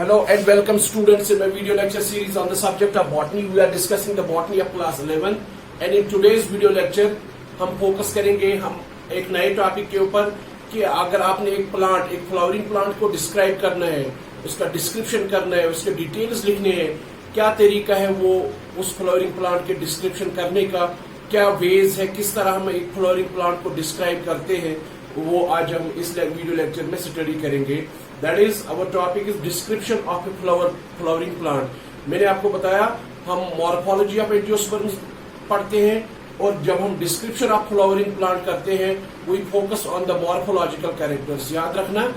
Hello and welcome students in my video lecture series on the subject of botany. We are discussing the botany of class 11 and in today's video lecture हम focus करेंगे हम एक नए topic के ऊपर कि अगर आपने एक प्लांट, एक फ्लावरिंग प्लांट को डिस्क्राइब करना है, उसका डिस्क्रिप्शन करना है, उसके डिटेल्स लिखने हैं, क्या तरीका है वो उस फ्लावरिंग प्लांट के डिस्क्रिप्शन करने का, क्या वेज है, किस तरह हम एक फ्लावरिंग प्लांट को डिस्क्राइब करते हैं, वो आज हम इस वीडियो लेक्चर में स्टडी करेंगे. That is our topic is description of A flowering plant. मैंने आपको बताया हम मॉर्फोलॉजी ऑफ एंजियोस्पर्म्स पढ़ते हैं और जब हम डिस्क्रिप्शन ऑफ फ्लावरिंग प्लांट करते हैं we focus on the morphological characters. याद रखना,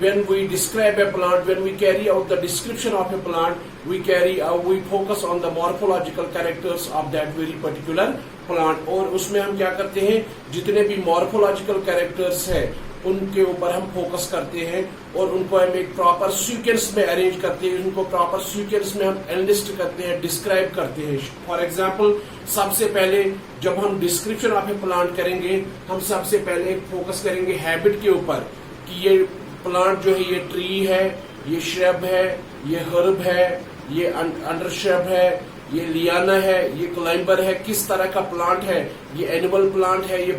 when we describe a plant, when we carry out the description of a plant, we focus on the morphological characters of that very particular plant. और उसमें हम क्या करते हैं, जितने भी morphological characters है उनके ऊपर हम फोकस करते हैं और उनको हम एक प्रॉपर सीक्वेंस में अरेंज करते हैं, उनको प्रॉपर सीक्वेंस में हम एनलिस्ट करते हैं, डिस्क्राइब करते हैं. फॉर एग्जाम्पल, सबसे पहले जब हम डिस्क्रिप्शन ऑफ ए प्लांट करेंगे हम सबसे पहले फोकस करेंगे हैबिट के ऊपर कि ये प्लांट जो है ये ट्री है, ये श्रब है, ये हर्ब है, ये अंडर श्रब है, ये लियाना है, ये क्लाइंबर है, किस तरह का प्लांट है, ये एनिमल प्लांट है, ये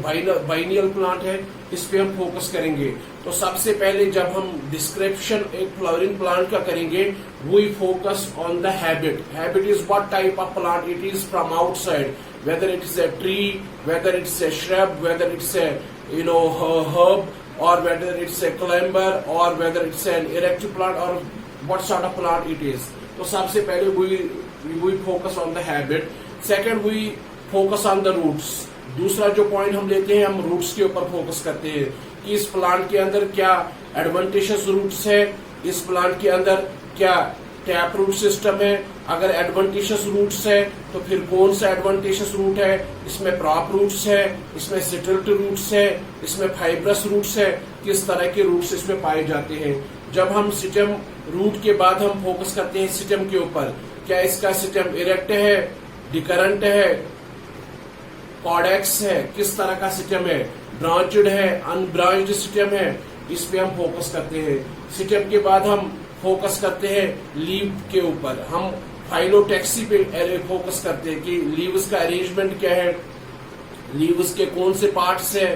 बाइनियल प्लांट है, इस पे हम फोकस करेंगे. तो सबसे पहले जब हम डिस्क्रिप्शन एक फ्लावरिंग प्लांट का करेंगे we focus on the habit. Habit is what type of plant it is from outside, whether it is a tree, whether it's a shrub, whether it's a herb, or whether it's a climber or whether it's an erect plant or what sort of plant it is. तो सबसे पहले we focus on the habit. Second we focus on the roots. दूसरा जो point हम लेते हैं हम roots के ऊपर फोकस करते हैं कि इस प्लांट के अंदर क्या एडवांटेजेस रूट्स है, इस प्लांट के अंदर क्या टैप रूट सिस्टम है, अगर एडवांटेजेस रूट्स है तो फिर कौन सा एडवांटेजेस रूट है, इसमें प्रॉप रूट्स है, इसमें सिटल्ट रूट्स है, इसमें फाइब्रस रूट्स है, किस तरह के रूट्स इसमें पाए जाते हैं. जब हम सिस्टम रूट के बाद हम फोकस करते हैं सिस्टम के ऊपर, क्या इसका सिस्टम इरेक्ट है, डिकरेंट है, कॉडेक्स है, किस तरह का सिस्टम है, ब्रांचड है, अनब्रांच्ड सिस्टम है, इस पे हम फोकस करते हैं. सिस्टम के बाद हम फोकस करते हैं लीव के ऊपर, हम फाइलोटैक्सी पे फोकस करते हैं कि लीव्स का अरेंजमेंट क्या है, लीव्स के कौन से पार्ट्स है,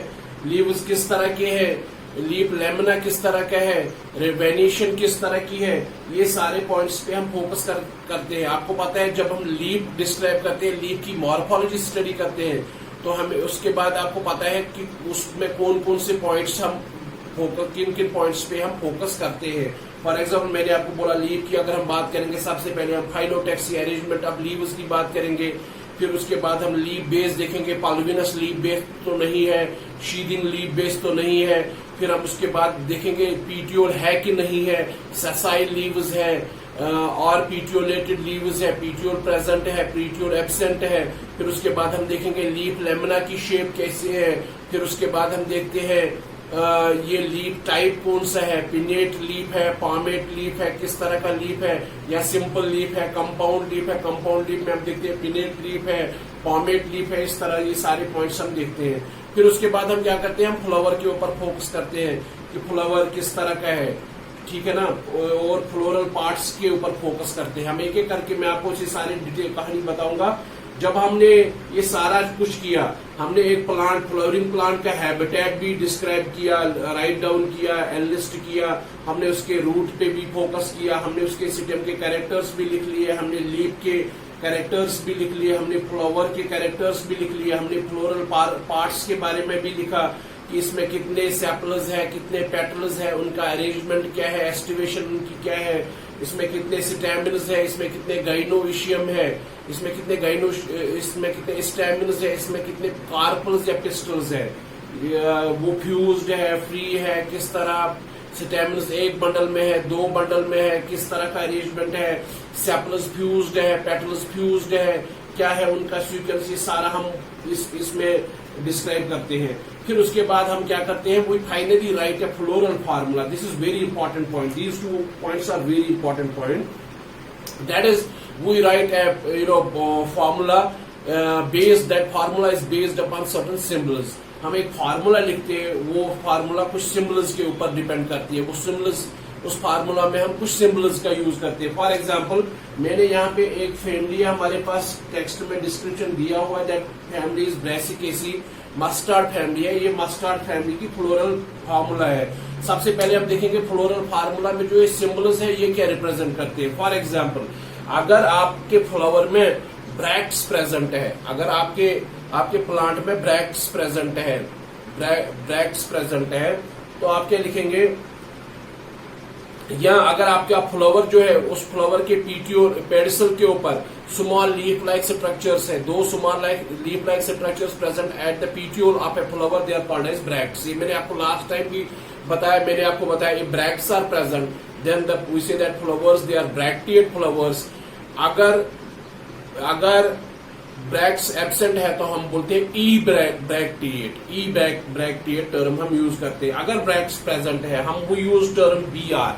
लीव्स किस तरह के हैं, लीफ लेमिना किस तरह का है, वेनिएशन किस तरह की है, ये सारे पॉइंट्स पे हम फोकस करते हैं. आपको पता है जब हम लीफ डिस्क्राइब करते हैं, लीफ की मॉर्फोलॉजी स्टडी करते हैं तो हमें उसके बाद आपको पता है कि उसमें कौन कौन से पॉइंट्स हम किन किन पॉइंट्स पे हम फोकस करते हैं. फॉर एग्जाम्पल मैंने आपको बोला लीफ की अगर हम बात करेंगे सबसे पहले हम फाइलोटैक्सी अरेंजमेंट ऑफ लीव्स की बात करेंगे, फिर उसके बाद हम लीफ बेस देखेंगे, पॉल्विनस लीफ बेस तो नहीं है, शीदिंग लीफ बेस तो नहीं है, फिर हम उसके बाद देखेंगे पीटियोल है कि नहीं है, सेसाइल लीव्स है और पीटियोलेटेड लीव्स है, पीटियोल प्रेजेंट है, पीटियोल एब्सेंट है. फिर उसके बाद हम देखेंगे लीफ लेमिना की शेप कैसे है, फिर उसके बाद हम देखते हैं ये लीफ टाइप कौन सा है, पिनेट लीफ है, पामेट लीफ है, किस तरह का लीफ है, या सिंपल लीफ है, कंपाउंड लीफ है. कंपाउंड लीफ में हम देखते हैं पिनेट लीफ है, पामेट लीफ है, इस तरह ये सारे पॉइंट्स हम देखते हैं. फिर उसके बाद हम क्या करते हैं, हम फ्लावर के ऊपर फोकस करते हैं कि फ्लावर किस तरह का है, ठीक है ना, और फ्लोरल पार्ट्स के ऊपर फोकस करते हैं. हम एक एक करके मैं आपको इसी सारी डिटेल कहानी बताऊंगा. जब हमने ये सारा कुछ किया, हमने एक प्लांट, फ्लावरिंग प्लांट का हैबिटेट भी डिस्क्राइब किया, राइट डाउन किया, एनलिस्ट किया, हमने उसके रूट पे भी फोकस किया, हमने उसके सिस्टम के कैरेक्टर्स भी लिख लिए, हमने लीफ के कैरेक्टर्स भी लिख लिए, हमने फ्लावर के कैरेक्टर्स भी लिख लिए, हमने फ्लोरल पार्ट्स के बारे में भी लिखा कि इसमें कितने सेपल्स है, कितने पेटल्स है, उनका अरेंजमेंट क्या है, एस्टिवेशन उनकी क्या है, इसमें कितने स्टैमिन्स है, इसमें कितने गाइनोइशियम है, इसमें कितने स्टैमिन्स है, इसमें कितने कार्पल्स या पिस्टल्स है, वो फ्यूज्ड है, फ्री है, किस तरह स्टैमिन्स एक बंडल में है, दो बंडल में है, किस तरह का अरेंजमेंट है, सेपल्स फ्यूज्ड है, पेटल्स फ्यूज्ड है, क्या है उनका सीक्वेंस, ये सारा हम इसमें डिस्क्राइब करते हैं. फिर उसके बाद हम क्या करते हैं, we finally write a floral formula. This is very important point, these two points are very important point. That is we write a formula based, that formula is based upon certain symbols. हम एक formula लिखते हैं, वो formula कुछ symbols के ऊपर depend करती है, वो सिंबल्स उस फार्मूला में हम कुछ सिंबल्स का यूज करते हैं। फॉर एग्जांपल मैंने यहाँ पे एक फैमिली है, हमारे पास टेक्स्ट में डिस्क्रिप्शन दिया हुआ है, that family is Brassicaceae mustard family है। ये मस्टर्ड फैमिली की फ्लोरल फार्मूला है। सबसे पहले हम देखेंगे फ्लोरल फार्मूला में जो ये सिंबल्स है ये क्या रिप्रेजेंट करते हैं। फॉर एग्जाम्पल अगर आपके फ्लावर में ब्रैक्ट्स प्रेजेंट है, अगर आपके प्लांट में ब्रैक्ट्स प्रेजेंट है तो आप क्या लिखेंगे, या अगर आपका फ्लावर जो है उस फ्लावर के पेडिसल के ऊपर स्मॉल लीफ लाइक स्ट्रक्चर्स है, दो small leaf like structures present at the petiole of a flower, they are called as bracts. ये मैंने आपको लास्ट टाइम भी बताया, मैंने आपको बताया ये bracts are present, then we say that flowers they are bracteate flowers. अगर ब्रैक्ट्स एब्सेंट है तो हम बोलते हैं ई ब्रैक्टिएट टर्म हम यूज करते हैं। अगर ब्रैक्ट्स प्रेजेंट है हम यूज टर्म बी आर।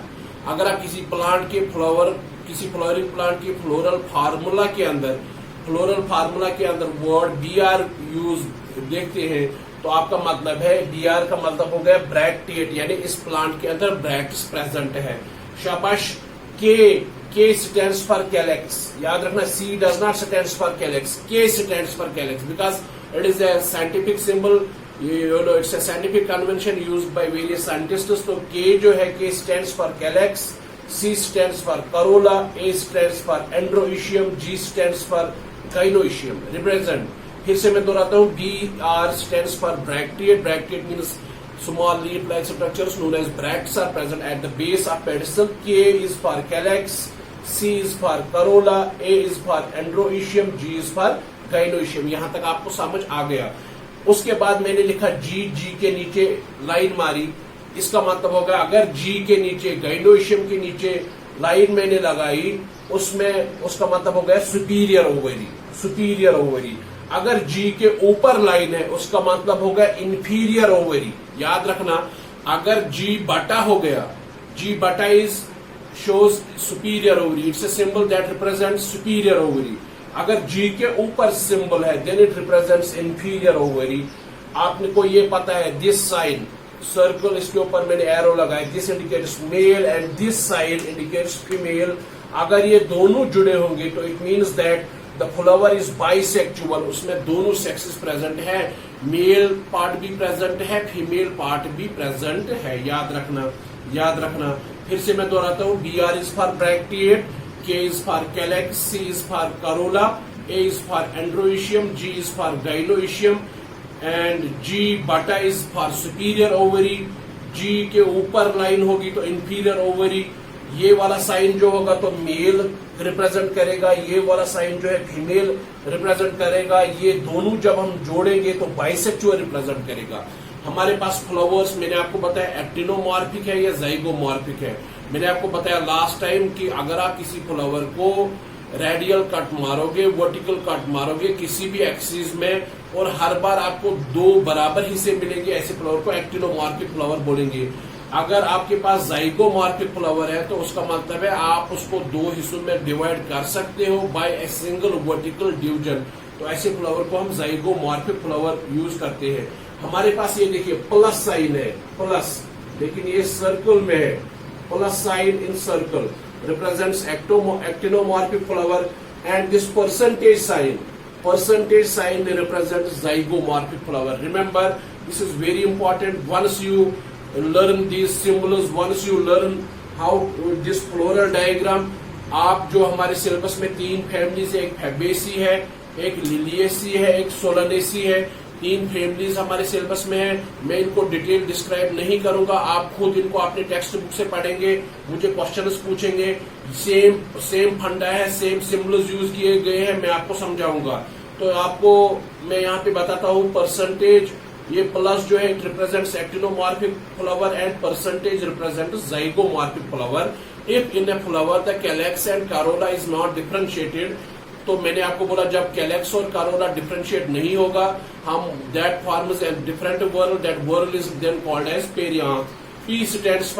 अगर आप किसी फ्लोरिंग प्लांट के फ्लोरल फार्मूला के अंदर वर्ड बी आर यूज देखते हैं तो आपका मतलब है बी आर का मतलब हो गया ब्रैक्टिएट, यानी इस प्लांट के अंदर ब्रैक्ट्स प्रेजेंट है। शाबाश। K stands for calyx. याद रखना C does not stands for calyx. K stands for calyx because it is a scientific symbol. You know it's a scientific convention used by various scientists. तो K जो है K stands for calyx, C stands for corolla, A stands for androecium, G stands for gynoecium. Represent. फिर से मैं दोहराता हूँ, BR stands for bracteate. Bracteate means small leaf-like structures known as bracts are present at the base of pedicel. K is for calyx, C is for corolla, A is for androecium, G is for gynoecium. यहां तक आपको समझ आ गया। उसके बाद मैंने लिखा G के नीचे लाइन मारी, इसका मतलब होगा अगर G के नीचे gynoecium के नीचे लाइन मैंने लगाई उसमें उसका मतलब हो गया सुपीरियर ओवरी। अगर G के ऊपर लाइन है उसका मतलब हो गया इंफीरियर ओवरी। याद रखना अगर G बटा हो गया, G बटा is shows superior ovary. It's a symbol that represents superior ovary. अगर G के ऊपर सिंबल है then it represents inferior ovary. आपने को ये पता है this sign circle, इसके ऊपर मैंने एरो लगाया, this indicates male and this sign indicates female. अगर ये दोनों जुड़े होंगे तो it means that the flower is bisexual. उसमें दोनों सेक्सेस प्रेजेंट है, मेल पार्ट भी प्रेजेंट है, फीमेल पार्ट भी प्रेजेंट है। याद रखना। फिर से मैं दोहराता हूँ, B R is for bracteate, K is for calyx, C is for corolla, A is for androecium, G is for gynoecium and G बटा is for superior ovary. G के ऊपर लाइन होगी तो इंफीरियर ओवरी। ये वाला sign जो होगा तो मेल रिप्रेजेंट करेगा, ये वाला साइन जो है फीमेल रिप्रेजेंट करेगा। ये दोनों जब हम जोड़ेंगे तो बाइसेक्सुअल रिप्रेजेंट करेगा। हमारे पास फ्लावर्स मैंने आपको बताया एक्टिनोमॉर्फिक है या जाइगोमॉर्फिक है। मैंने आपको बताया लास्ट टाइम कि अगर आप किसी फ्लावर को रेडियल कट मारोगे, वर्टिकल कट मारोगे किसी भी एक्सिस में और हर बार आपको दो बराबर हिस्से मिलेंगे, ऐसे फ्लावर को एक्टिनोमॉर्फिक फ्लावर बोलेंगे। अगर आपके पास जाइगोमॉर्फिक फ्लावर है तो उसका मतलब है आप उसको दो हिस्सों में डिवाइड कर सकते हो by a single vertical division. तो ऐसे फ्लावर को हम जाइगोमॉर्फिक फ्लावर यूज करते हैं। हमारे पास ये देखिए प्लस साइन है, प्लस, लेकिन ये सर्कल में है। Plus sign in circle represents actinomorphic flower and this percentage sign represents zygomorphic flower. Remember this is very important. Once you learn these symbols, once you learn how this floral diagram, आप जो हमारे syllabus में तीन families है, एक Fabaceae है, एक Liliaceae है, एक सोलनेसी है, तीन फैमिलीज हमारे सिलेबस में है। मैं इनको डिटेल डिस्क्राइब नहीं करूंगा, आप खुद इनको अपने टेक्स्ट बुक से पढ़ेंगे, मुझे क्वेश्चंस पूछेंगे। सेम फंडा है, सेम सिंबल्स यूज किए गए हैं, मैं आपको समझाऊंगा। तो आपको मैं यहाँ पे बताता हूँ परसेंटेज, ये प्लस जो है it represents actinomorphic flower and percentage represents zygomorphic flower. If in a flower the calyx and Corolla is not differentiated, तो मैंने आपको बोला जब कैलेक्स और करोला डिफरेंशिएट नहीं होगा हम that forms a different whorl, that whorl is then called as perianth. P stands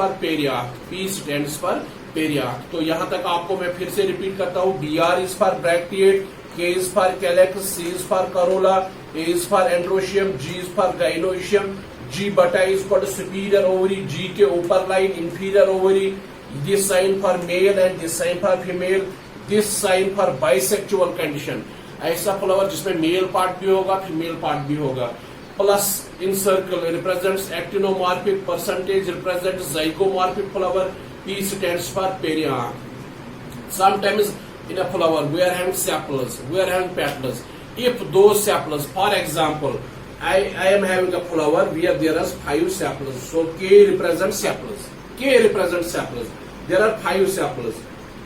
for perianth. तो यहां तक आपको मैं फिर से रिपीट करता हूँ, B R is for bracteate, K is for calyx, C is for corolla, A is for androecium, G is for gynoecium, G बटा is called superior ovary, G के ऊपर line inferior ovary, this sign for male and this sign for female, this sign for bisexual condition. ऐसा flower जिसमें male part भी होगा female part भी होगा. Plus in circle represents actinomorphic, percentage represents zygomorphic flower, P stands for perianth. Sometimes in a flower we are having sepals, we are having petals. If those sepals, for example, I am having a flower where there are 5 sepals. So K represents sepals. K represents sepals. There are 5 sepals.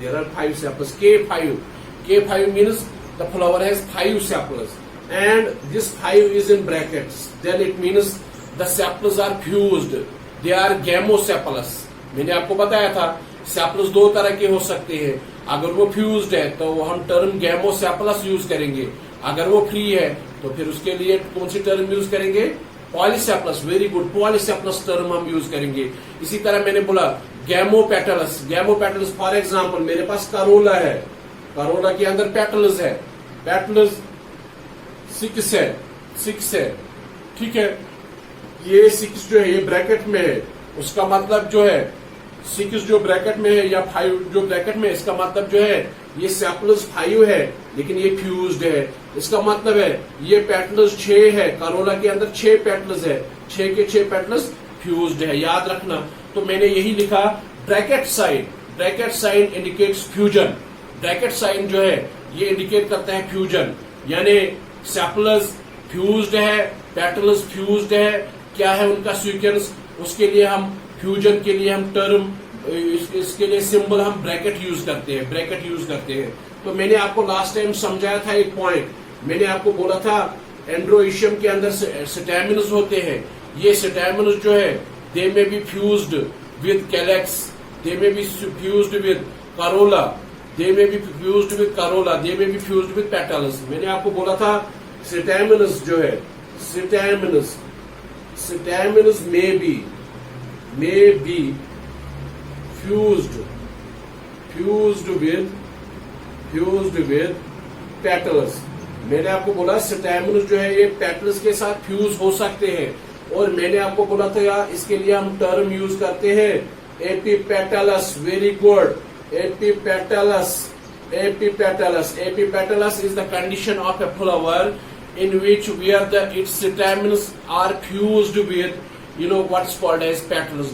There are 5 sepals. K5. K5 means the flower has 5 sepals. And this 5 is in brackets. Then it means the sepals are fused. They are gamosepalous. मैंने आपको बताया था sepals 2 तरह के हो सकते हैं. अगर वो फ्यूज्ड है तो हम टर्म गैमोसेपलस यूज करेंगे. अगर वो फ्री है तो फिर उसके लिए कौन सी टर्म यूज करेंगे? पॉलीसेपलस. वेरी गुड, पॉलीसेपलस टर्म हम यूज करेंगे. इसी तरह मैंने बोला गैमोपेटलस. गैमोपेटलस फॉर एग्जांपल मेरे पास करोला है, करोला के अंदर पेटल्स है, पेटल्स 6 है, ठीक है. ये 6 जो है ये ब्रैकेट में है, उसका मतलब जो है 6 जो ब्रैकेट में है या 5 जो ब्रैकेट में है, इसका मतलब जो है ये सेपल्स 5 है लेकिन ये फ्यूज्ड है. इसका मतलब है ये पेटल्स 6 है, करोला के अंदर 6 पेटल्स है, 6 के 6 पेटल्स फ्यूज्ड है. याद रखना. तो मैंने यही लिखा bracket sign. Bracket sign indicates fusion. Bracket sign जो है ये इंडिकेट करता है फ्यूजन, यानी सेपल्स फ्यूज्ड है, पेटल्स फ्यूज्ड है. क्या है उनका सीक्वेंस, उसके लिए हम फ्यूजन के लिए हम टर्म, इसके लिए सिंबल हम ब्रैकेट यूज करते हैं, ब्रैकेट यूज करते हैं. तो मैंने आपको लास्ट टाइम समझाया था एक पॉइंट. मैंने आपको बोला था एंड्रोइशियम के अंदर स्टैमिनस होते हैं. ये स्टैमिनस जो है दे में बी फ्यूज्ड विद कैलेक्स, दे में बी फ्यूज्ड विद करोला, दे में बी फ्यूज्ड विद करोला, दे में बी फ्यूज्ड विद पेटल्स. मैंने आपको बोला था स्टैमिनस जो है, स्टैमिनस may be fused with petals. मैंने आपको बोला स्टैमिनस जो है ये पेटल्स के साथ फ्यूज हो सकते हैं. और मैंने आपको बोला था यार इसके लिए हम टर्म यूज करते हैं epipetalous. Very good, epipetalous. Epipetalous is the condition of a flower in which where its stamens are fused with what's called as petals.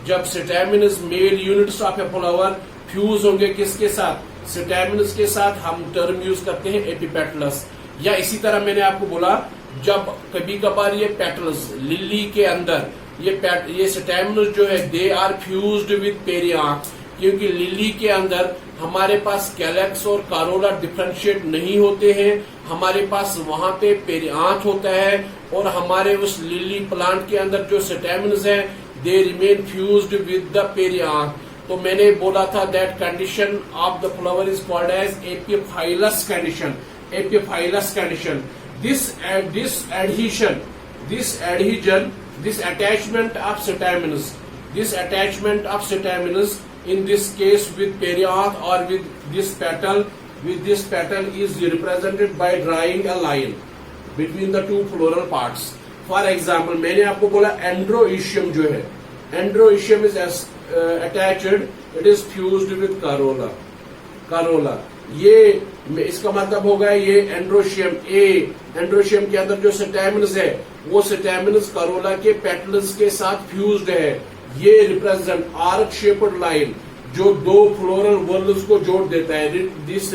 जब stamens male units of a flower fuse होंगे किसके साथ? स्टैमिनस के साथ, हम term use करते हैं epipetalous. या इसी तरह मैंने आपको बोला जब कभी कभार ये पेटल्स लिली के अंदर ये स्टैमिनस जो है they are fused with perianth, क्योंकि लिली के अंदर हमारे पास कैलेक्स और कारोला डिफरेंशिएट नहीं होते हैं. हमारे पास वहां पे पेरियांथ होता है और हमारे उस लिली प्लांट के अंदर जो स्टैमिनस है they remain fused with the perianth. तो मैंने बोला था that condition of the flower is called as epiphyllous condition. Epiphyllous condition. This adhesion, this attachment of stamens in this case with perianth or with this petal is represented by drawing a line between the two floral parts. For example, मैंने आपको बोला एंड्रोइशियम जो है, एंड्रोइशियम is attached, it is fused with corolla. ये इसका मतलब होगा ये एंड्रोइशियम के अंदर जो स्टैमिनस है वो स्टैमिनस करोला के पेटल्स के साथ फ्यूज्ड है. ये रिप्रेजेंट आर्क शेप्ड लाइन जो 2 फ्लोरल वर्ल्स को जोड़ देता है. दिस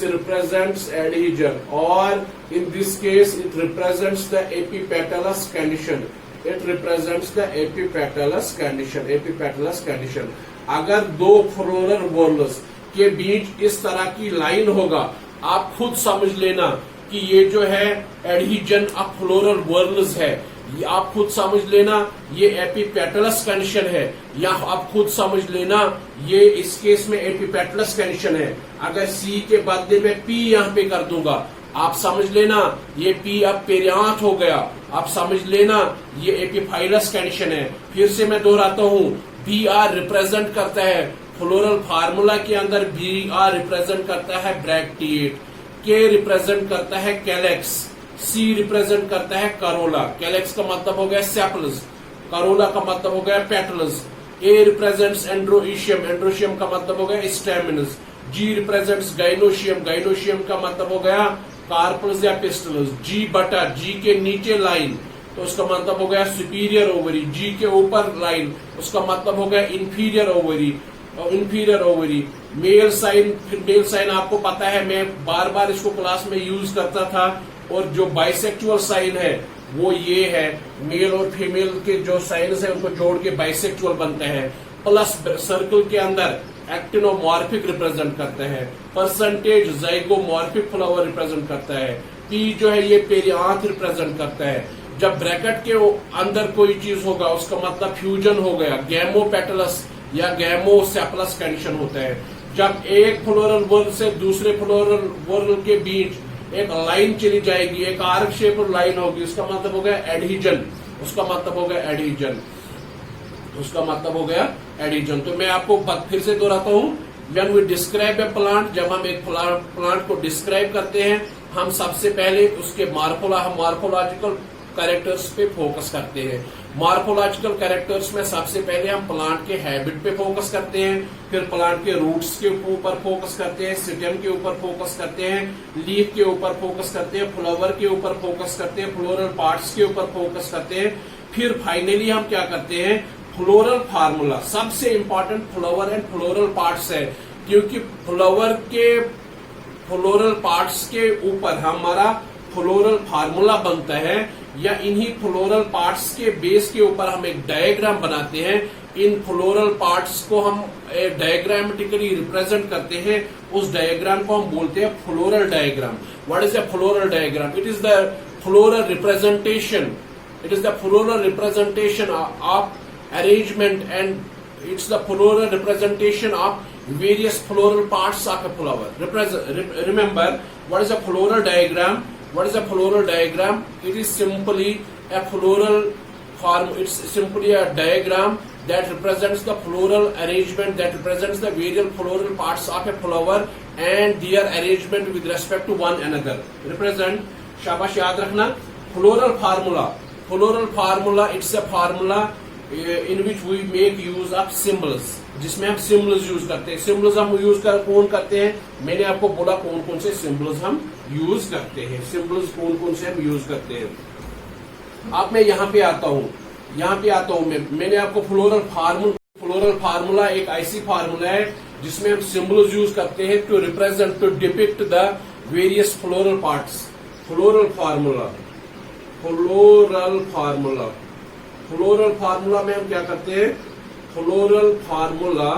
रिप्रेजेंट्स एडहेजन और in this case it represents the epipetalous condition. अगर 2 फ्लोरल वर्ल्स के बीच इस तरह की लाइन होगा, आप खुद समझ लेना कि ये जो है एडहेजन ऑफ फ्लोरल वर्ल्स है. आप खुद समझ लेना ये एपिपेटलस कंडीशन है, या आप खुद समझ लेना ये इस केस में एपिपेटलस कंडीशन है. अगर सी के बदले में पी यहाँ पे कर दूंगा, आप समझ लेना ये पी अब पेरियांथ हो गया. आप समझ लेना ये एपिफाइलस कंडीशन है. फिर से मैं दोहराता हूँ, बी आर रिप्रेजेंट करता है फ्लोरल फार्मूला के अंदर, बी आर रिप्रेजेंट करता है ब्रैक्टिएट, के रिप्रेजेंट करता है कैलेक्स, सी रिप्रेजेंट करता है करोला. कैलेक्स का मतलब हो गया सेपल्स, करोला का मतलब हो गया पेटल्स। ए रिप्रेजेंट्स एंड्रोइशियम, एंड्रोशियम का मतलब हो गया स्टेमिनस। जी रिप्रेजेंट्स गाइनोशियम, गाइनोशियम का मतलब हो गया कार्पल्स या पिस्टल्स। जी बटा, जी के नीचे लाइन तो उसका मतलब हो गया सुपीरियर ओवरी। जी के ऊपर लाइन उसका मतलब हो गया inferior ovary, inferior ovary. Male sign, female sign आपको पता है, मैं बार बार इसको क्लास में यूज करता था। और जो बाइसेक्चुअल साइन है वो ये है, मेल और फीमेल के जो साइन्स है उनको जोड़ के बाइसेक्चुअल बनते हैं। प्लस सर्कल के अंदर एक्टिनोमॉर्फिक रिप्रेजेंट करते हैं। परसेंटेज जाइगोमॉर्फिक फ्लावर रिप्रेजेंट करता है। पी जो है ये पेरियांथ रिप्रेजेंट करता है। जब ब्रैकेट के अंदर कोई चीज होगा उसका मतलब फ्यूजन हो गया, गैमोपेटलस या गैमोसेपलस कंडीशन होता है। जब एक फ्लोरल वर्ल से दूसरे फ्लोरल वर्ल के बीच एक लाइन चली जाएगी, एक आर्क शेप लाइन होगी, उसका मतलब हो गया एडहीजन, उसका मतलब हो गया एडहीजन, उसका मतलब हो गया एडहीजन। तो मैं आपको फिर से दोहराता हूं, when we describe a plant, जब हम एक प्लांट को डिस्क्राइब करते हैं हम सबसे पहले उसके मार्फोलॉजिकल कैरेक्टर्स पे फोकस करते हैं। मार्फोलॉजिकल कैरेक्टर्स में सबसे पहले हम प्लांट के हैबिट पे फोकस करते हैं, फिर प्लांट के रूट्स के ऊपर फोकस करते हैं, स्टेम के ऊपर फोकस करते हैं, लीफ के ऊपर फोकस करते हैं, फ्लावर के ऊपर फोकस करते हैं, फ्लोरल पार्ट्स के ऊपर फोकस करते हैं। फिर फाइनली हम क्या करते हैं, फ्लोरल फार्मूला। सबसे important flower and floral parts है, क्योंकि फ्लावर के फ्लोरल पार्ट्स के ऊपर हमारा फ्लोरल फार्मूला बनता है, या इन्हीं फ्लोरल पार्ट्स के बेस के ऊपर हम एक डायग्राम बनाते हैं। इन फ्लोरल पार्ट्स को हम डायग्रामेटिकली रिप्रेजेंट करते हैं। उस डायग्राम को हम बोलते हैं floral diagram. What is the floral diagram? It is the floral representation, it is the floral representation of arrangement, and it's the floral representation of various floral parts of a flower. Remember, what is a floral diagram? What is a floral diagram? It is simply a floral form. It's simply a diagram that represents the floral arrangement, that represents the various floral parts of a flower and their arrangement with respect to one another. Represent, शाबाश याद रखना, floral formula. Floral formula, it's a formula in which we make use of symbols, जिसमें हम symbols use करते हैं। Symbols हम use कौन करते हैं, मैंने आपको बोला कौन कौन से सिम्बल्स हम यूज करते हैं। सिम्बल्स कौन कौन से हम यूज करते हैं। अब मैं यहाँ पे आता हूँ, मैंने आपको फ्लोरल फार्मूला एक ऐसी फार्मूला है जिसमें हम सिम्बल्स यूज करते हैं to represent, to depict the various floral parts. Floral formula में हम क्या करते हैं, floral formula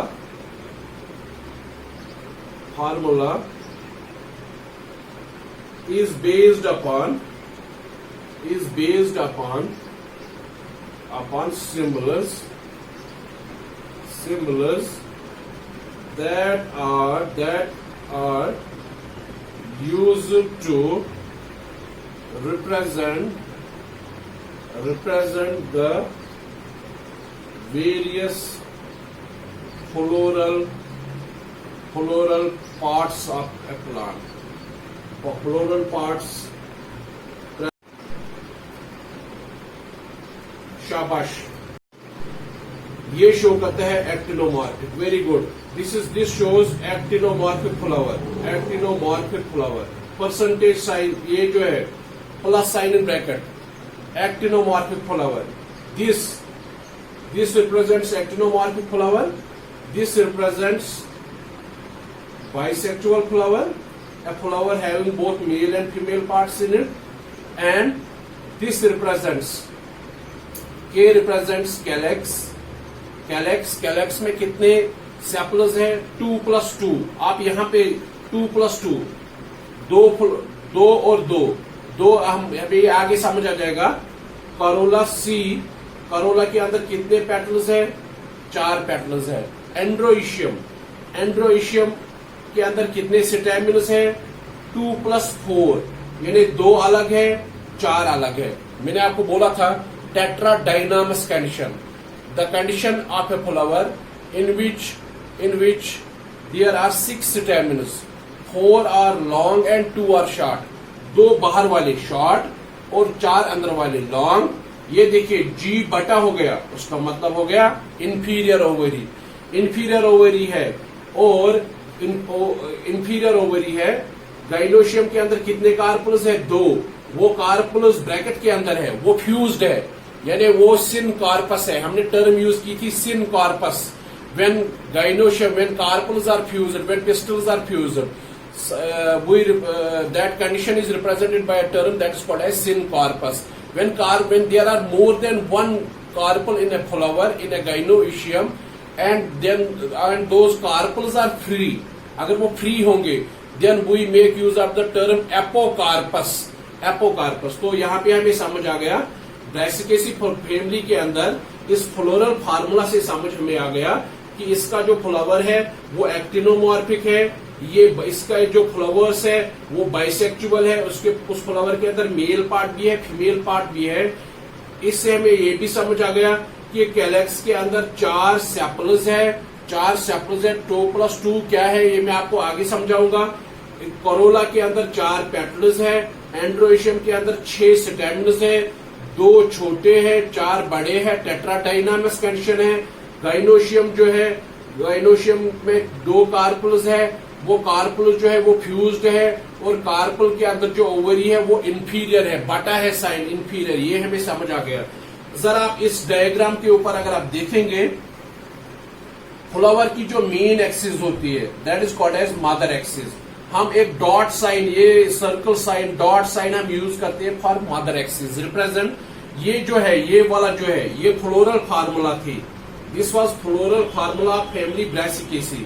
is based upon symbols that are used to represent the various floral parts of a plant. Floral parts, शाबाश, ये show करता है actinomorphic. Very good, this shows actinomorphic flower. Percentage sign ये जो है plus sign in bracket, actinomorphic flower. This represents actinomorphic flower. This represents bisexual flower, a flower having both male and female parts in it. And this represents, K represents calyx. calyx में कितने sepals है? 2+2। आप यहाँ पे 2+2, दो और दो हम अभी आगे समझ आ जाएगा। करोला सी, करोला के अंदर कितने पेटल्स है? 4 पेटल्स है। एंड्रोइशियम के अंदर कितने स्टेमिनस है? 2+4, यानी 2 अलग है, 4 अलग है। मैंने आपको बोला था tetradynamous condition, the condition of a flower in which there are 6 stamens, 4 are long and 2 are short. 2 बाहर वाले शॉर्ट और 4 अंदर वाले लॉन्ग, ये देखिए जी बटा हो गया, उसका मतलब हो गया इंफीरियर ओवरी। इंफीरियर ओवरी है और इंफीरियर ओवरी है। गाइनोशियम के अंदर कितने कार्पल्स है? 2। वो कार्पल्स ब्रैकेट के अंदर है, वो फ्यूज्ड है, यानी वो सिन कार्पस है। हमने टर्म यूज की थी सिन corpus. when gynoecium, when carpels are fused, when pistils are fused, that condition is represented by a term that is called as syncarpus. When there are more than one carpel in a flower in a gynoecium, and those carpels are free, अगर वो free होंगे, then we make use of the term apocarpus. Apocarpus. तो यहाँ पे हमें समझ आ गया Brassicaceae family के अंदर इस फ्लोरल फार्मूला से समझ हमें आ गया कि इसका जो फ्लावर है वो एक्टिनोमॉर्फिक है, ये इसका जो फ्लावर्स है वो बाइसेक्चुअल है, उस फ्लावर के अंदर मेल पार्ट भी है, फीमेल पार्ट भी है। इससे हमें ये भी समझ आ गया कि कैलेक्स के अंदर 4 सेपल्स है, 4 सेपल्स है। 2 + 2 क्या है ये मैं आपको आगे समझाऊंगा। कोरोला के अंदर 4 पेटल्स है, एंड्रोइशियम के अंदर 6 स्टेमन्स है, 2 छोटे हैं, 4 बड़े हैं, टेट्राडाइनामस कंडीशन है। गाइनोशियम जो है, गाइनोशियम में 2 कार्पल्स है, वो कार्पल जो है वो फ्यूज्ड है, और कार्पल के अंदर जो ओवरी है वो इंफीरियर है, बटा है साइन इंफीरियर। ये हमें समझ आ गया। जरा आप इस डायग्राम के ऊपर अगर आप देखेंगे, फ्लावर की जो मेन एक्सिस होती है that is called as mother axis. हम एक डॉट साइन, ये सर्कल साइन, डॉट साइन हम यूज करते हैं फॉर मदर एक्सिस रिप्रेजेंट। ये जो है, ये वाला जो है, ये फ्लोरल फार्मूला थी। This was floral formula family Brassicaceae.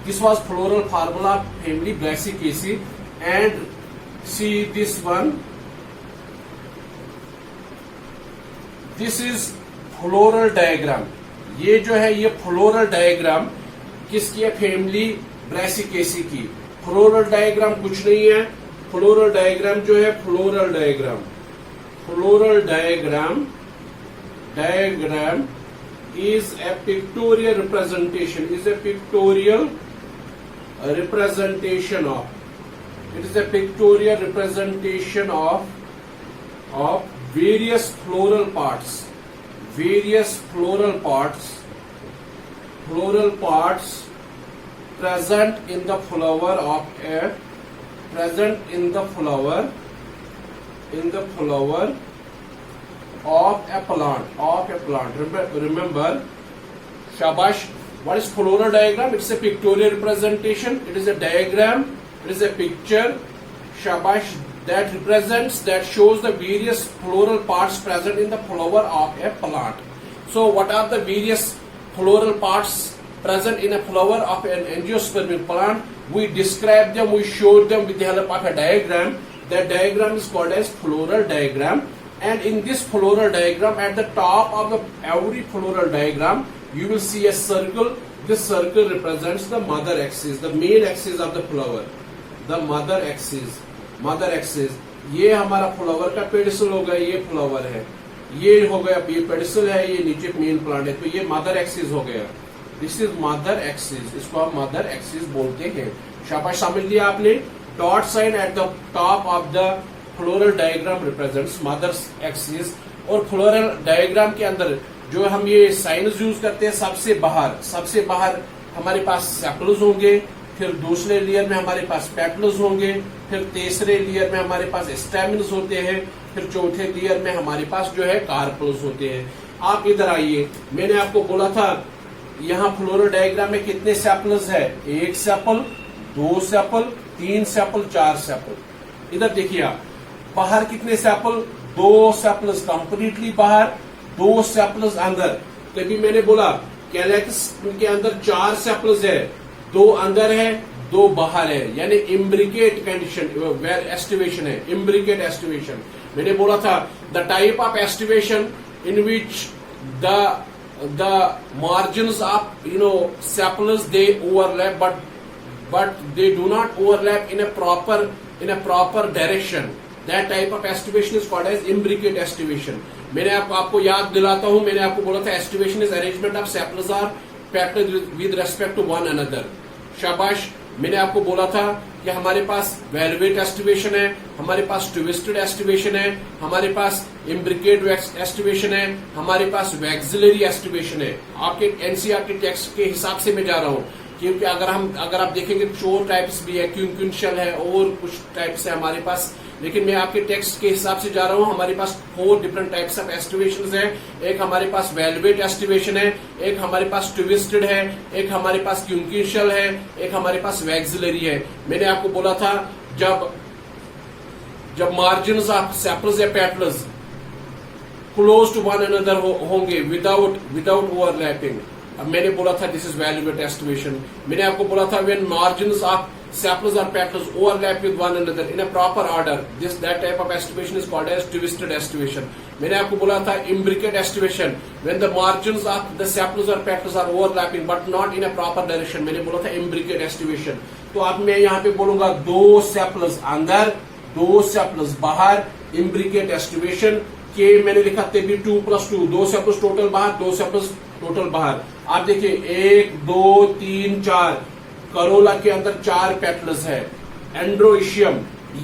This was floral formula family Brassicaceae and see this one, this is floral diagram. ये जो है ये फ्लोरल डायग्राम किसकी है? फैमिली ब्रासिकेसी की। फ्लोरल डायग्राम कुछ नहीं है। फ्लोरल डायग्राम जो है, floral diagram, floral diagram is a pictorial representation, is a pictorial representation of, it is a pictorial representation of various floral parts, various floral parts present in the flower of a, present in the flower of a plant. Remember, shabash. What is floral diagram? It's a pictorial representation. It is a diagram. It is a picture. Shabash. That represents, that shows the various floral parts present in the flower of a plant. So, what are the various floral parts present in a flower of an angiospermic plant? We describe them. We show them with the help of a diagram. That diagram is called as floral diagram. And in this floral diagram, at the top of every floral diagram, you will see a circle. This circle represents the mother axis, the main axis of the flower. The mother axis, mother axis. ये हमारा flower का pedicel हो गया, ये flower है, ये हो गया, ये पेडिसल है, ये नीचे मेन प्लांट है, तो ये मदर एक्सिस हो गया। दिस इज मदर एक्सिस, इसको हम मदर एक्सिस बोलते हैं। शाबाश, समझ लिया आपने। Dot sign at the top of the floral diagram represents mother axis. और फ्लोरल डायग्राम के अंदर जो हम ये साइन्स यूज करते हैं, सबसे बाहर हमारे पास सेपल्स होंगे, फिर दूसरे लेयर में हमारे पास पेटल्स होंगे, फिर तीसरे लेयर में हमारे पास स्टेमन्स होते हैं, फिर चौथे लेयर में हमारे पास जो है कार्पल्स होते हैं। आप इधर आइए, मैंने आपको बोला था यहाँ फ्लोरल डायग्राम में कितने सेपल्स है? 1 सेपल, 2 सेपल, 3 सेपल, 4 सेपल। इधर देखिए आप, बाहर कितने सेपल? 2 सेपल्स कंप्लीटली बाहर, 2 सेपल्स अंदर। तभी मैंने बोला कैलेक्स के अंदर 4 सेपल्स है, 2 अंदर है, 2 बाहर है, यानी इम्ब्रिकेट कंडीशन, वेर एस्टिवेशन है, इम्ब्रिकेट एस्टिवेशन। मैंने बोला था the type of aestivation in which the margins of sepals they overlap, but they do not overlap in a proper direction. That type of estivation is called as imbricate estivation. मैंने आपको याद दिलाता हूं, मैंने आपको बोला था estivation is arrangement of sepals are packed with respect to one another. शाबाश, मैंने आपको बोला था कि हमारे पास वेलवेट एस्टिवेशन है, हमारे पास ट्विस्टेड एस्टिवेशन है, हमारे पास इम्ब्रिकेट एस्टिवेशन है, हमारे पास वैक्सिलरी एस्टिवेशन है। आपके एनसीईआरटी टेक्स्ट के हिसाब से मैं जा रहा हूँ, क्योंकि अगर आप देखेंगे 4 टाइप्स भी है, क्विंक्विंशियल है और कुछ टाइप्स है हमारे पास, लेकिन मैं आपके टेक्स्ट के हिसाब से जा रहा हूं। हमारे पास 4 डिफरेंट टाइप्स ऑफ एस्टिवेशन है। एक हमारे पास वेलवेट एस्टिवेशन है, एक हमारे पास ट्विस्टेड है, एक हमारे पास क्विंक्विंशियल है, एक हमारे पास वैक्सिलरी है। मैंने आपको बोला था जब मार्जिन्स ऑफ सेपल्स या petals close to one another होंगे विदाउट ओवरलैपिंग, अब मैंने बोला था दिस इज वेलवेट एस्टिवेशन। मैंने आपको बोला था when margins of sepals or petals overlap with one another in a proper order, that type of estivation is called as twisted estivation. मैंने आपको बोला था imbricate estivation when the margins of the sepals or petals are overlapping but not in a proper direction, मैंने बोला था imbricate estivation। तो अब मैं यहाँ पे बोलूंगा 2 sepals अंदर 2 sepals बाहर, imbricate estivation के मैंने लिखा थे भी 2+2, 2 sepals टोटल बाहर, 2 sepals टोटल बाहर। आप देखिए 1 2 3 4 करोला के अंदर 4 पेटल्स है। एंड्रोइशियम,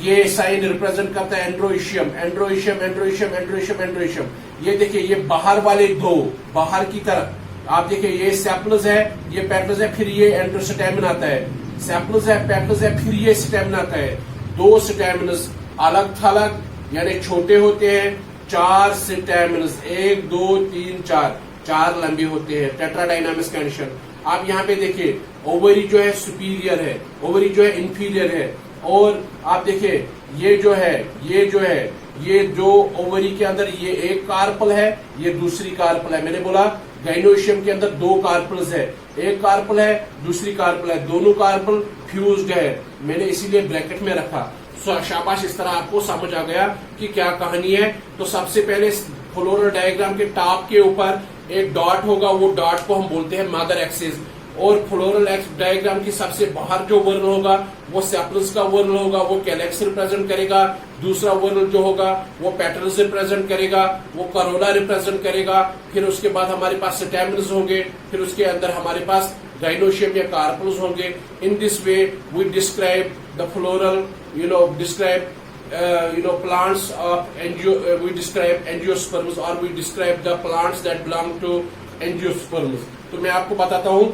ये साइन रिप्रेजेंट करता है एंड्रोइशियम, एंड्रोइशियम एंड्रोइशियम एंड्रोइशियम एंड्रोइशियम। ये देखिए ये बाहर वाले 2 बाहर की तरफ, आप देखिए ये सेपल्स है, ये पेटल्स है, फिर ये एंड्रोस्टैमेन आता है। सेपल्स है, पेटल्स है, फिर ये स्टैमेन आता है। 2 स्टैमिनस अलग थलग यानी छोटे होते हैं, 4 स्टैमिनस 1 2 3 4 लंबे होते हैं। टेट्राडाइनामिक कंडीशन। आप यहाँ पे देखिए ओवरी जो है सुपीरियर है, ओवरी जो है इंफीरियर है, और आप देखिए ये जो ओवरी के अंदर ये एक कार्पल है, ये दूसरी कार्पल है। मैंने बोला गाइनोइशियम के अंदर 2 कार्पल्स है, एक कार्पल है दूसरी कार्पल है, दोनों कार्पल फ्यूज्ड है, मैंने इसीलिए ब्रैकेट में रखा। शाबाश, इस तरह आपको समझ आ गया कि क्या कहानी है। तो सबसे पहले फ्लोरल डायग्राम के टॉप के ऊपर एक डॉट होगा, वो डॉट को हम बोलते हैं मदर एक्सिस, और फ्लोरल डायग्राम की सबसे बाहर जो वर्ण होगा वो सेपल्स का वर्ण होगा, वो कैलेक्स रिप्रेजेंट करेगा। दूसरा वर्ण जो होगा वो पेटल्स रिप्रेजेंट करेगा, वो करोला रिप्रेजेंट करेगा। फिर उसके बाद हमारे पास स्टैमिनस होंगे, फिर उसके अंदर हमारे पास गाइनोशियम या कार्पल्स होंगे। In this way we describe the floral plants of we describe angiosperms or we describe the plants that belong to angiosperms। तो मैं आपको बताता हूँ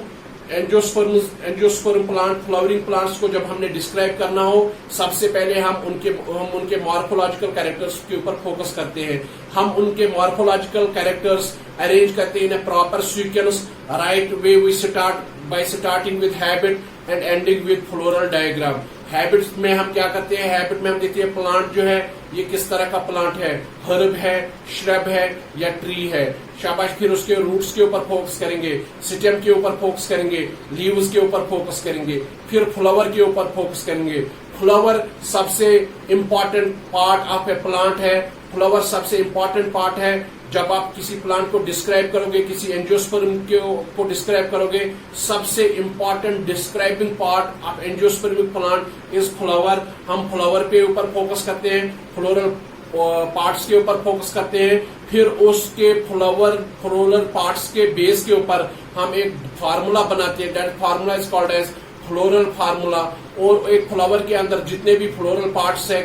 एंजियोस्पर्म प्लांट, फ्लावरिंग प्लांट्स को जब हमने डिस्क्राइब करना हो, सबसे पहले हम उनके मॉर्फोलॉजिकल कैरेक्टर्स के ऊपर फोकस करते हैं। हम उनके मॉर्फोलॉजिकल कैरेक्टर्स अरेंज करते हैं in a proper sequence, right way. We starting with habit and ending with floral diagram. Habits में हम क्या करते हैं, हैबिट में हम देखते हैं प्लांट जो है ये किस तरह का प्लांट है, हर्ब है, श्रब है या ट्री है। शाबाश। फिर उसके रूट्स के ऊपर फोकस करेंगे, स्टेम के ऊपर फोकस करेंगे, लीव्स के ऊपर फोकस करेंगे, फिर फ्लावर के ऊपर फोकस करेंगे। फ्लावर सबसे important part of A plant है। फ्लावर सबसे इम्पोर्टेंट पार्ट है। जब आप किसी प्लांट को डिस्क्राइब करोगे, किसी एंजियोस्पर्म को डिस्क्राइब करोगे, सबसे important describing part of angiospermic plant is flower. हम फ्लावर पे ऊपर फोकस करते हैं, फ्लोरल पार्ट्स के ऊपर फोकस करते हैं, फिर उसके फ्लोरल पार्ट्स के बेस के ऊपर हम एक फार्मूला बनाते हैं। That formula is called as floral formula. और एक फ्लावर के अंदर जितने भी फ्लोरल पार्ट्स है,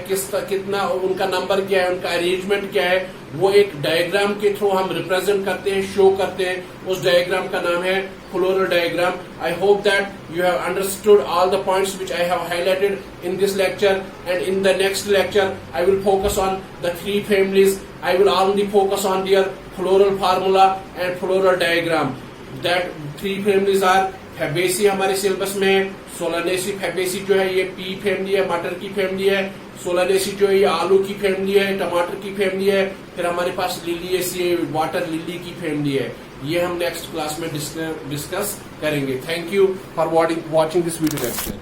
कितना उनका नंबर क्या है, उनका अरेंजमेंट क्या है, वो एक डायग्राम के थ्रू हम रिप्रेजेंट करते हैं, शो करते हैं। उस डायग्राम का नाम है floral diagram. I hope that you have understood all the points which I have highlighted in this lecture, and in the next lecture I will focus on the 3 families. I will only focus on their floral formula and floral diagram. That 3 families are Fabaceae हमारे syllabus में है, Solanaceae Fabaceae जो है ये P family है, मटर की family है। सोलानेसी जो है ये आलू की फैमिली है, टमाटर की फैमिली है। फिर हमारे पास लिलिएसी वाटर लिली की फैमिली है। ये हम नेक्स्ट क्लास में डिस्कस करेंगे। Thank you for watching this video lecture.